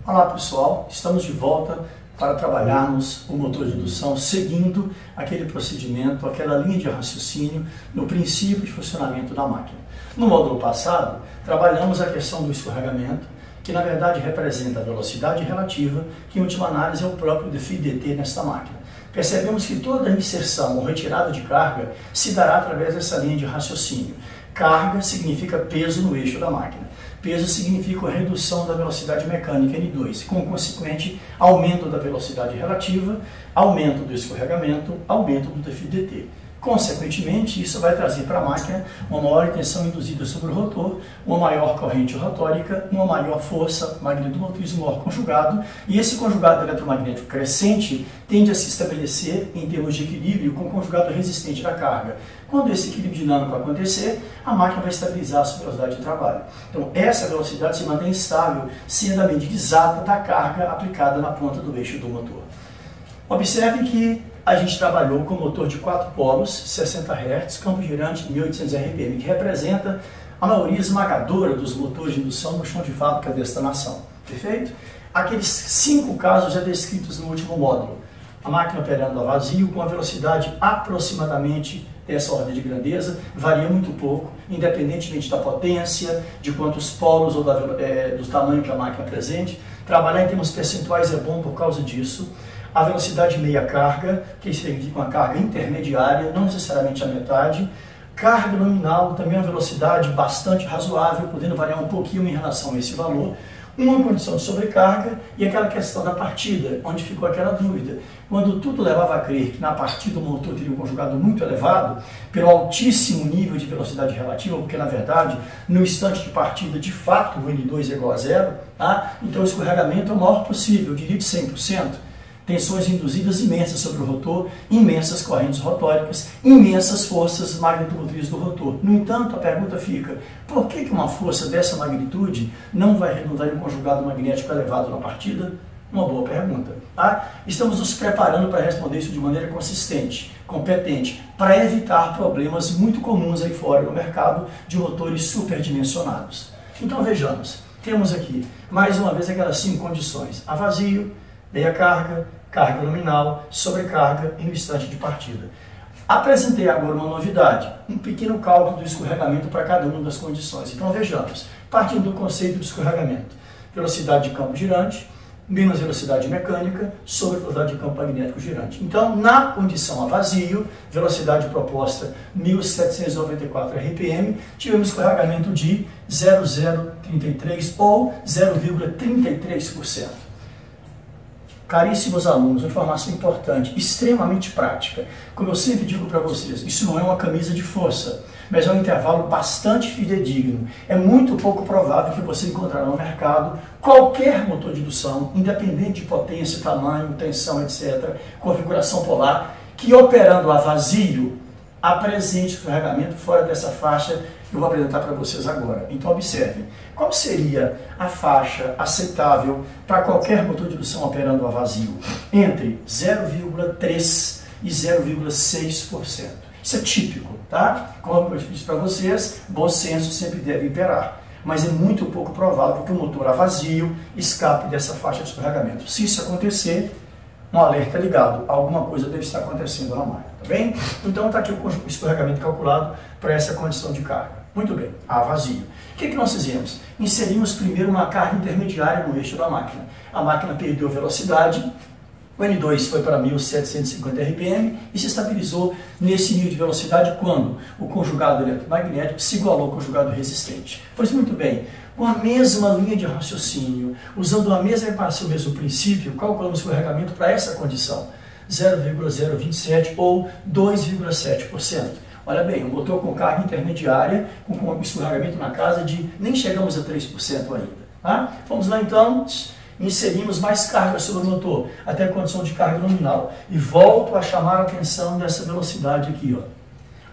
Olá pessoal, estamos de volta para trabalharmos o motor de indução seguindo aquele procedimento, aquela linha de raciocínio no princípio de funcionamento da máquina. No módulo passado, trabalhamos a questão do escorregamento, que na verdade representa a velocidade relativa, que em última análise é o próprio dφdt nesta máquina. Percebemos que toda inserção ou retirada de carga se dará através dessa linha de raciocínio. Carga significa peso no eixo da máquina. Peso significa a redução da velocidade mecânica N2, com consequente aumento da velocidade relativa, aumento do escorregamento, aumento do dφdt. Consequentemente, isso vai trazer para a máquina uma maior tensão induzida sobre o rotor, uma maior corrente rotórica, uma maior força magnetomotriz, um maior conjugado, e esse conjugado eletromagnético crescente tende a se estabelecer em termos de equilíbrio com o conjugado resistente da carga. Quando esse equilíbrio dinâmico acontecer, a máquina vai estabilizar a sua velocidade de trabalho. Então, essa velocidade se mantém estável, sendo a medida exata da carga aplicada na ponta do eixo do motor. Observe que a gente trabalhou com motor de 4 polos, 60 Hz, campo girante 1800 RPM, que representa a maioria esmagadora dos motores de indução no chão de fábrica desta nação. Perfeito? Aqueles 5 casos já descritos no último módulo. A máquina operando a vazio com a velocidade aproximadamente dessa ordem de grandeza, varia muito pouco, independentemente da potência, de quantos polos ou do tamanho que a máquina apresente. Trabalhar em termos percentuais é bom por causa disso. A velocidade meia carga, que significa uma carga intermediária, não necessariamente a metade. Carga nominal, também uma velocidade bastante razoável, podendo variar um pouquinho em relação a esse valor. Uma condição de sobrecarga e aquela questão da partida, onde ficou aquela dúvida. Quando tudo levava a crer que na partida o motor teria um conjugado muito elevado, pelo altíssimo nível de velocidade relativa, porque na verdade, no instante de partida, de fato, o N2 é igual a zero, tá? Então o escorregamento é o maior possível, eu diria de 100%. Tensões induzidas imensas sobre o rotor, imensas correntes rotóricas, imensas forças magnetomotrizes do rotor. No entanto, a pergunta fica, por que uma força dessa magnitude não vai redundar em um conjugado magnético elevado na partida? Uma boa pergunta. Tá? Estamos nos preparando para responder isso de maneira consistente, competente, para evitar problemas muito comuns aí fora no mercado de motores superdimensionados. Então vejamos, temos aqui mais uma vez aquelas 5 condições: a vazio, meia carga, carga nominal, sobrecarga e no instante de partida. Apresentei agora uma novidade, um pequeno cálculo do escorregamento para cada uma das condições. Então vejamos, partindo do conceito do escorregamento: velocidade de campo girante menos velocidade mecânica sobre velocidade de campo magnético girante. Então, na condição a vazio, velocidade proposta 1794 RPM, tivemos escorregamento de 0,033 ou 0,33%. Caríssimos alunos, uma informação importante, extremamente prática. Como eu sempre digo para vocês, isso não é uma camisa de força, mas é um intervalo bastante fidedigno. É muito pouco provável que você encontrará no mercado qualquer motor de indução, independente de potência, tamanho, tensão, etc., configuração polar, que operando a vazio apresente escorregamento fora dessa faixa que eu vou apresentar para vocês agora. Então observem, qual seria a faixa aceitável para qualquer motor de indução operando a vazio? Entre 0,3% e 0,6%. Isso é típico, tá? Como eu disse para vocês, bom senso sempre deve imperar. Mas é muito pouco provável que o motor a vazio escape dessa faixa de escorregamento. Se isso acontecer, um alerta ligado, alguma coisa deve estar acontecendo na máquina, tá bem? Então está aqui o escorregamento calculado para essa condição de carga. Muito bem, a vazio. O que nós fizemos? Inserimos primeiro uma carga intermediária no eixo da máquina. A máquina perdeu velocidade, o N2 foi para 1750 RPM e se estabilizou nesse nível de velocidade quando o conjugado eletromagnético se igualou ao conjugado resistente. Pois muito bem, com a mesma linha de raciocínio, usando a mesma equação, o mesmo princípio, calculamos o escorregamento para essa condição, 0,027 ou 2,7%. Olha bem, um motor com carga intermediária, com escorregamento na casa de nem chegamos a 3% ainda. Tá? Vamos lá então, inserimos mais carga sobre o motor, até a condição de carga nominal. E volto a chamar a atenção dessa velocidade aqui. Ó.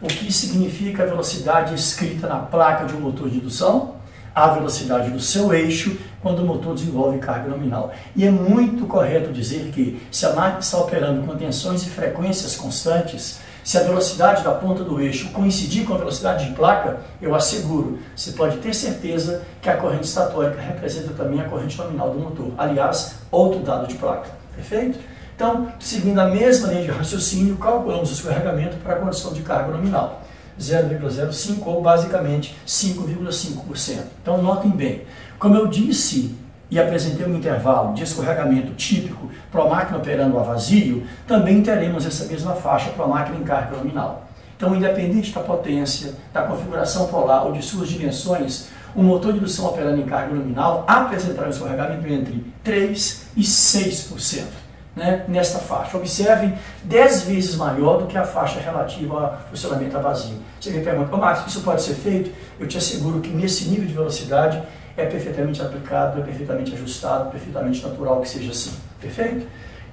O que significa a velocidade escrita na placa de um motor de indução? A velocidade do seu eixo quando o motor desenvolve carga nominal. E é muito correto dizer que, se a máquina está operando com tensões e frequências constantes, Se a velocidade da ponta do eixo coincidir com a velocidade de placa, eu asseguro, você pode ter certeza que a corrente estatórica representa também a corrente nominal do motor. Aliás, outro dado de placa. Perfeito? Então, seguindo a mesma linha de raciocínio, calculamos o escorregamento para a condição de carga nominal. 0,05 ou basicamente 5,5%. Então, notem bem, como eu disse e apresentei um intervalo de escorregamento típico para a máquina operando a vazio, também teremos essa mesma faixa para a máquina em carga nominal. Então, independente da potência, da configuração polar ou de suas dimensões, o motor de indução operando em carga nominal apresentará um escorregamento entre 3% e 6%. Nesta faixa. Observem, 10 vezes maior do que a faixa relativa ao funcionamento a vazio. Você me pergunta, Marcos, isso pode ser feito? Eu te asseguro que nesse nível de velocidade é perfeitamente aplicado, é perfeitamente ajustado, perfeitamente natural que seja assim. Perfeito?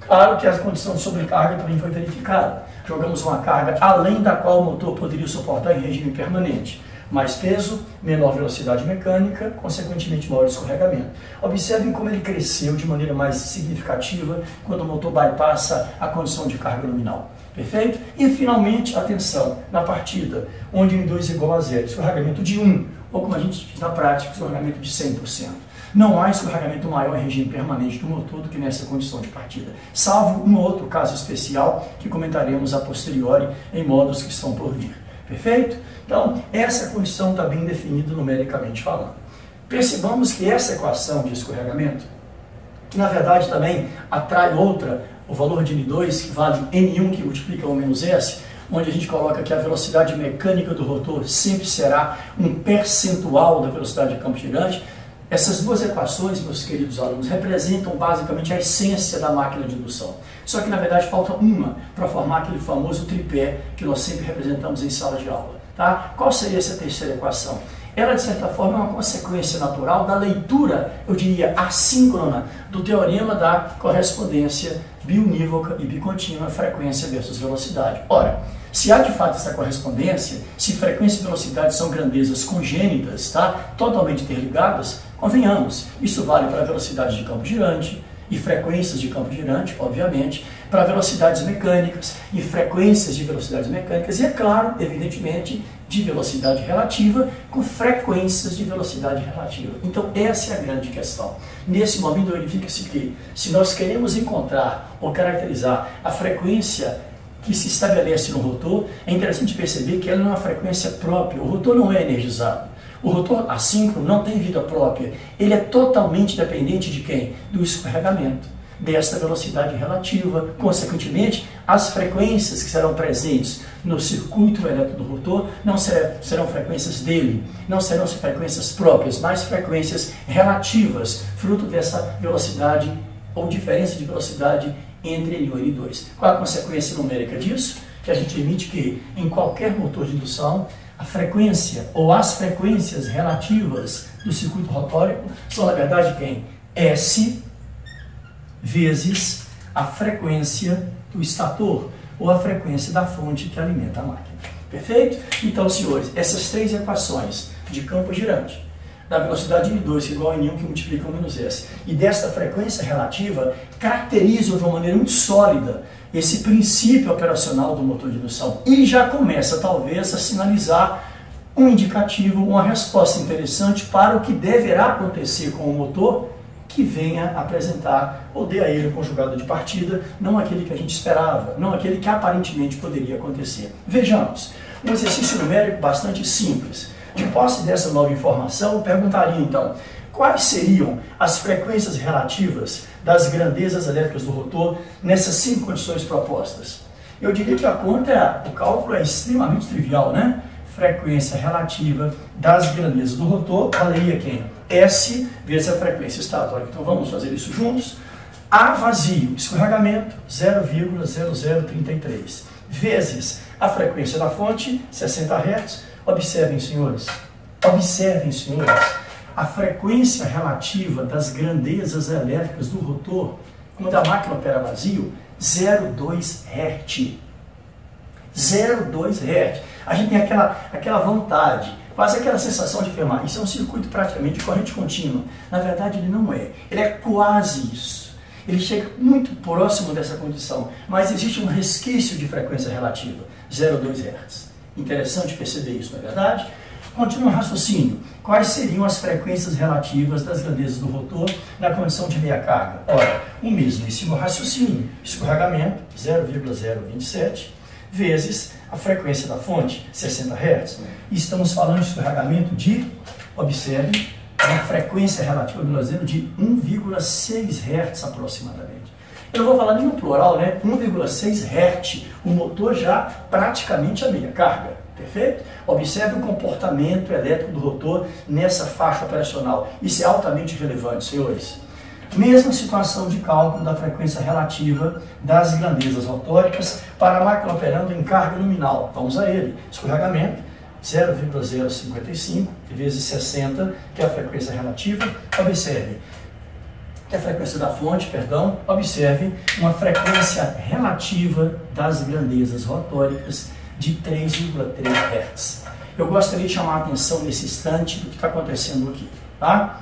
Claro que a condição de sobrecarga também foi verificada. Jogamos uma carga além da qual o motor poderia suportar em regime permanente. Mais peso, menor velocidade mecânica, consequentemente maior escorregamento. Observem como ele cresceu de maneira mais significativa quando o motor bypassa a condição de carga nominal. Perfeito? E finalmente, atenção, na partida, onde M2 é igual a 0, escorregamento de 1, ou como a gente diz na prática, escorregamento de 100%. Não há escorregamento maior em regime permanente do motor do que nessa condição de partida, salvo um outro caso especial que comentaremos a posteriori em módulos que estão por vir. Perfeito? Então, essa condição está bem definida numericamente falando. Percebamos que essa equação de escorregamento, que na verdade também atrai outra, o valor de N2, que vale N1 que multiplica 1 menos S, onde a gente coloca que a velocidade mecânica do rotor sempre será um percentual da velocidade de campo girante. Essas duas equações, meus queridos alunos, representam basicamente a essência da máquina de indução. Só que, na verdade, falta uma para formar aquele famoso tripé que nós sempre representamos em sala de aula. Tá? Qual seria essa terceira equação? Ela, de certa forma, é uma consequência natural da leitura, eu diria, assíncrona do teorema da correspondência biunívoca e bicontínua, frequência versus velocidade. Ora, se há de fato essa correspondência, se frequência e velocidade são grandezas congênitas, tá? Totalmente interligadas, convenhamos, isso vale para a velocidade de campo girante e frequências de campo girante, obviamente, para velocidades mecânicas e frequências de velocidades mecânicas e, é claro, evidentemente, de velocidade relativa com frequências de velocidade relativa. Então, essa é a grande questão. Nesse momento, verifica-se que, se nós queremos encontrar ou caracterizar a frequência que se estabelece no rotor, é interessante perceber que ela não é uma frequência própria. O rotor não é energizado. O rotor assíncrono não tem vida própria. Ele é totalmente dependente de quem? Do escorregamento, desta velocidade relativa. Consequentemente, as frequências que serão presentes no circuito elétrico do rotor não serão frequências dele, não serão frequências próprias, mas frequências relativas, fruto dessa velocidade ou diferença de velocidade entre N1 e N2. Qual a consequência numérica disso? Que a gente admite que em qualquer motor de indução, a frequência ou as frequências relativas do circuito rotórico são, na verdade, quem? S vezes a frequência do estator ou a frequência da fonte que alimenta a máquina. Perfeito? Então, senhores, essas três equações de campo girante, da velocidade M2 que é igual a N1 que multiplica o menos S, e desta frequência relativa, caracterizam de uma maneira muito sólida esse princípio operacional do motor de indução e já começa, talvez, a sinalizar um indicativo, uma resposta interessante para o que deverá acontecer com o motor que venha apresentar ou dê a ele o conjugado de partida, não aquele que a gente esperava, não aquele que aparentemente poderia acontecer. Vejamos, um exercício numérico bastante simples. De posse dessa nova informação, eu perguntaria então, quais seriam as frequências relativas das grandezas elétricas do rotor nessas 5 condições propostas? Eu diria que o cálculo é extremamente trivial, né? Frequência relativa das grandezas do rotor, valeria quem? S vezes a frequência estatórica. Então vamos fazer isso juntos. A vazio, escorregamento, 0,0033, vezes a frequência da fonte, 60 Hz. Observem, senhores, a frequência relativa das grandezas elétricas do rotor, quando a máquina opera vazio, 0,2 Hz. 0,2 Hz. A gente tem aquela vontade, quase aquela sensação de afirmar, isso é um circuito praticamente de corrente contínua. Na verdade, ele não é. Ele é quase isso. ele chega muito próximo dessa condição, mas existe um resquício de frequência relativa, 0,2 Hz. Interessante perceber isso, não é verdade? Continua o raciocínio. Quais seriam as frequências relativas das grandezas do rotor na condição de meia carga? Ora, o mesmíssimo raciocínio, escorregamento, 0,027, vezes a frequência da fonte, 60 Hz. E estamos falando de escorregamento de, observe, uma frequência relativa do lazer de 1,6 Hz aproximadamente. Eu não vou falar nem no plural, né? 1,6 Hz, o motor já praticamente a meia carga, perfeito? Observe o comportamento elétrico do rotor nessa faixa operacional. Isso é altamente relevante, senhores. Mesma situação de cálculo da frequência relativa das grandezas rotóricas para a máquina operando em carga nominal. Vamos a ele. Escorregamento, 0,055 vezes 60, que é a frequência relativa. Observe que a frequência da fonte, perdão, observe uma frequência relativa das grandezas rotóricas de 3,3 Hz. Eu gostaria de chamar a atenção nesse instante do que está acontecendo aqui, tá?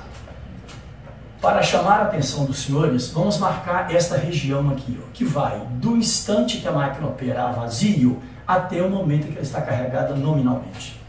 Para chamar a atenção dos senhores, vamos marcar esta região aqui, ó, que vai do instante que a máquina opera a vazio até o momento em que ela está carregada nominalmente.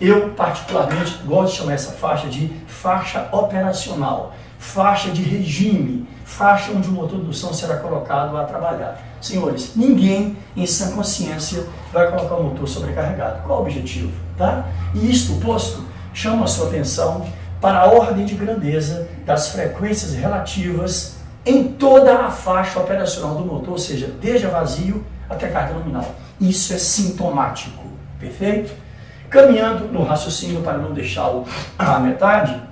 Eu, particularmente, gosto de chamar essa faixa de faixa operacional, faixa de regime, faixa onde o motor de indução será colocado a trabalhar. Senhores, ninguém em sã consciência vai colocar o motor sobrecarregado. Qual o objetivo? Tá? E isto posto, chama a sua atenção para a ordem de grandeza das frequências relativas em toda a faixa operacional do motor, ou seja, desde a vazio até a carga nominal. Isso é sintomático, perfeito? Caminhando no raciocínio para não deixá-lo à metade,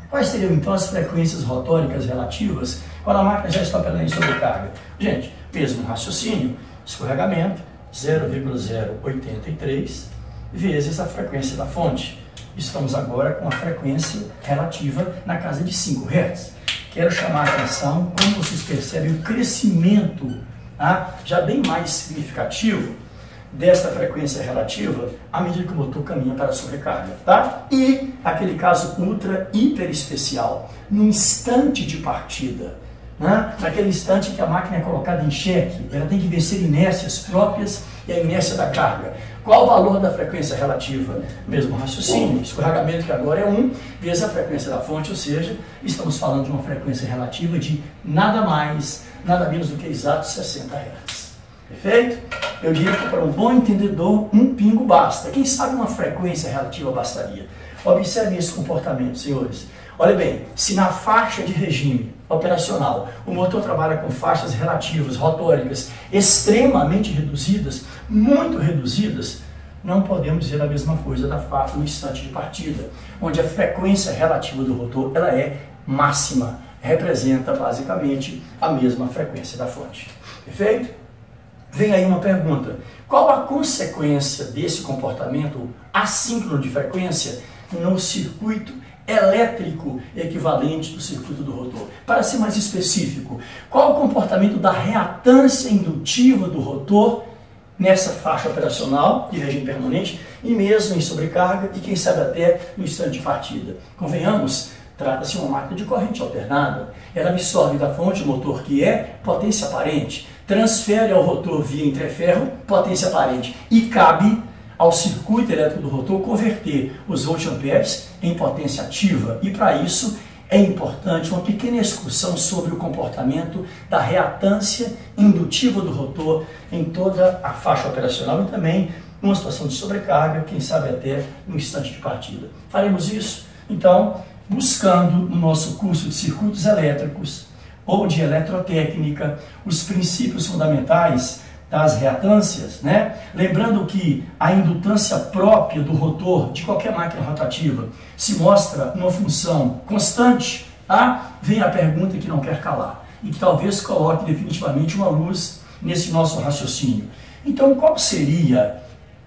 quais seriam então as frequências rotóricas relativas quando a máquina já está operando em sobrecarga? Gente, mesmo raciocínio, escorregamento, 0,083 vezes a frequência da fonte. Estamos agora com a frequência relativa na casa de 5 Hz. Quero chamar a atenção como vocês percebem o crescimento, tá, já bem mais significativo desta frequência relativa à medida que o motor caminha para a sobrecarga, tá? E aquele caso ultra hiper especial, no instante de partida, né? Naquele instante que a máquina é colocada em xeque, ela tem que vencer inércias próprias e a inércia da carga. Qual o valor da frequência relativa? Mesmo raciocínio, escorregamento que agora é 1, vezes a frequência da fonte, ou seja, estamos falando de uma frequência relativa de nada mais, nada menos do que exatos 60 Hz. Perfeito? Eu diria que para um bom entendedor, um pingo basta. Quem sabe uma frequência relativa bastaria. Observe esse comportamento, senhores. Olha bem, se na faixa de regime operacional o motor trabalha com faixas relativas, rotóricas, extremamente reduzidas, muito reduzidas, não podemos dizer a mesma coisa da faixa no instante de partida, onde a frequência relativa do rotor ela é máxima, representa basicamente a mesma frequência da fonte. Perfeito? Vem aí uma pergunta: qual a consequência desse comportamento assíncrono de frequência no circuito elétrico equivalente do circuito do rotor? Para ser mais específico, qual o comportamento da reatância indutiva do rotor nessa faixa operacional de regime permanente e mesmo em sobrecarga e quem sabe até no instante de partida? Convenhamos, trata-se de uma máquina de corrente alternada. Ela absorve da fonte o motor que é potência aparente, transfere ao rotor via entreferro potência aparente e cabe ao circuito elétrico do rotor converter os voltamperes em potência ativa. E para isso é importante uma pequena excursão sobre o comportamento da reatância indutiva do rotor em toda a faixa operacional e também numa situação de sobrecarga, quem sabe até no instante de partida. Faremos isso, então, buscando no nosso curso de circuitos elétricos ou de eletrotécnica os princípios fundamentais das reatâncias, né? Lembrando que a indutância própria do rotor de qualquer máquina rotativa se mostra uma função constante, tá? Vem a pergunta que não quer calar e que talvez coloque definitivamente uma luz nesse nosso raciocínio. Então, qual seria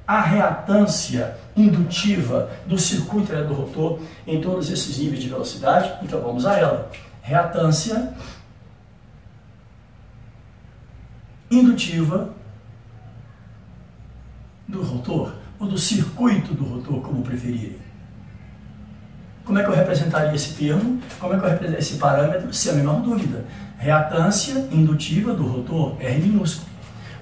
a reatância indutiva do circuito elétrico do rotor em todos esses níveis de velocidade? Então, vamos a ela. Reatância indutiva do rotor, ou do circuito do rotor, como preferirem. Como é que eu representaria esse termo? Como é que eu representaria esse parâmetro? Sem a menor dúvida. Reatância indutiva do rotor, R minúsculo.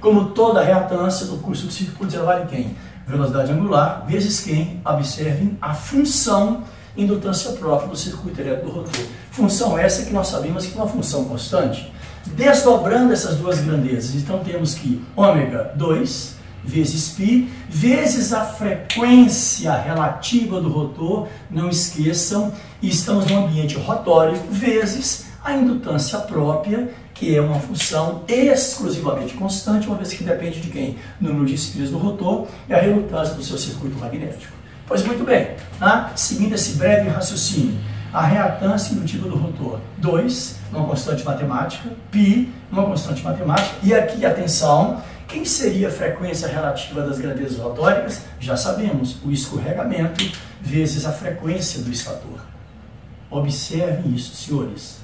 Como toda reatância do curso de circuitos, ela vale quem? Velocidade angular vezes quem? Observem a função indutância própria do circuito elétrico do rotor. Função essa que nós sabemos que é uma função constante. Desdobrando essas duas grandezas, então temos que ômega 2 vezes π, vezes a frequência relativa do rotor, não esqueçam, estamos no ambiente rotório, vezes a indutância própria, que é uma função exclusivamente constante, uma vez que depende de quem? Número de espiras do rotor e a relutância do seu circuito magnético. Pois muito bem, seguindo esse breve raciocínio, a reatância indutiva do rotor, 2, uma constante matemática, π, uma constante matemática, e aqui, atenção, quem seria a frequência relativa das grandezas rotóricas? Já sabemos, o escorregamento vezes a frequência do estator. Observem isso, senhores.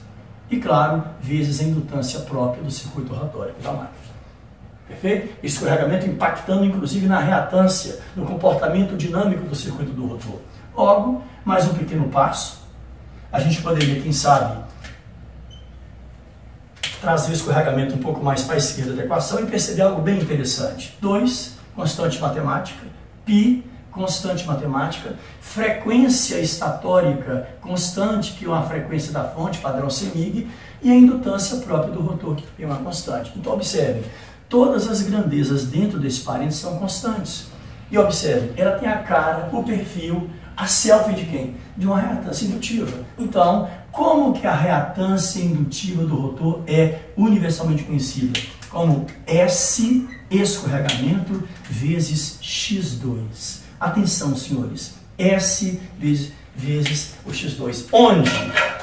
E, claro, vezes a indutância própria do circuito rotórico da máquina. Perfeito? Escorregamento impactando, inclusive, na reatância, no comportamento dinâmico do circuito do rotor. Logo, mais um pequeno passo. A gente poderia, quem sabe, trazer o escorregamento um pouco mais para a esquerda da equação e perceber algo bem interessante. 2, constante matemática, π, constante matemática, frequência estatórica constante, que é uma frequência da fonte, padrão CEMIG, e a indutância própria do rotor, que é uma constante. Então, observe, todas as grandezas dentro desse parênteses são constantes. E observe, ela tem a cara, o perfil, a selfie de quem? De uma reatância indutiva. Então, como que a reatância indutiva do rotor é universalmente conhecida? Como S escorregamento vezes X2. Atenção, senhores. S vezes o X2.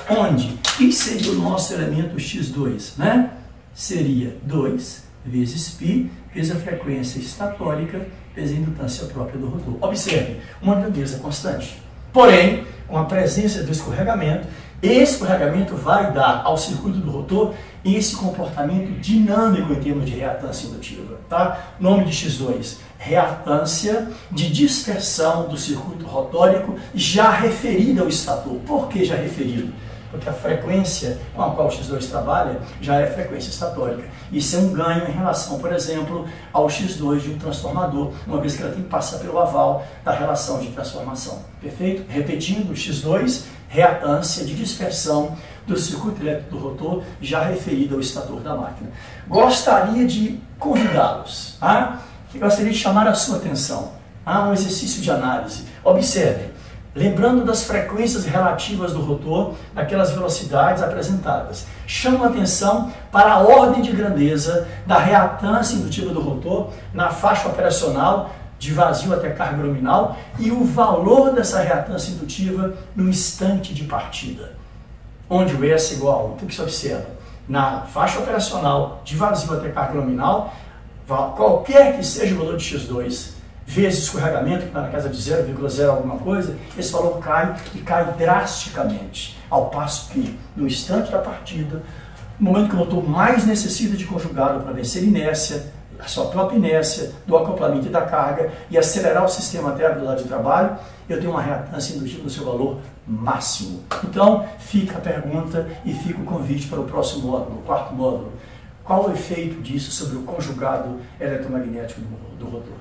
Onde? Quem seria o nosso elemento X2? Né? Seria 2 vezes π vezes a frequência estatórica vezes a indutância própria do rotor. Observe, uma grandeza constante. Porém, com a presença do escorregamento, esse escorregamento vai dar ao circuito do rotor esse comportamento dinâmico em termos de reatância indutiva. Tá? Nome de X2, reatância de dispersão do circuito rotórico já referida ao estator. Por que já referido? Porque a frequência com a qual o X2 trabalha já é frequência estatórica. Isso é um ganho em relação, por exemplo, ao X2 de um transformador, uma vez que ela tem que passar pelo aval da relação de transformação. Perfeito? Repetindo, X2, reatância de dispersão do circuito elétrico do rotor já referido ao estator da máquina. Gostaria de convidá-los, gostaria de chamar a sua atenção a um exercício de análise. Observe. Lembrando das frequências relativas do rotor, daquelas velocidades apresentadas. Chamo a atenção para a ordem de grandeza da reatância indutiva do rotor na faixa operacional de vazio até carga nominal e o valor dessa reatância indutiva no instante de partida, onde o S é igual a 1. O que se observa? Na faixa operacional de vazio até carga nominal, qualquer que seja o valor de X2, vezes escorregamento, que está na casa de 0,0 alguma coisa, esse valor cai e cai drasticamente. Ao passo que, no instante da partida, no momento que o motor mais necessita de conjugado para vencer inércia, a sua própria inércia, do acoplamento e da carga, e acelerar o sistema até a velocidade de trabalho, eu tenho uma reatância indutiva no seu valor máximo. Então, fica a pergunta e fica o convite para o próximo módulo, o quarto módulo. Qual o efeito disso sobre o conjugado eletromagnético do rotor?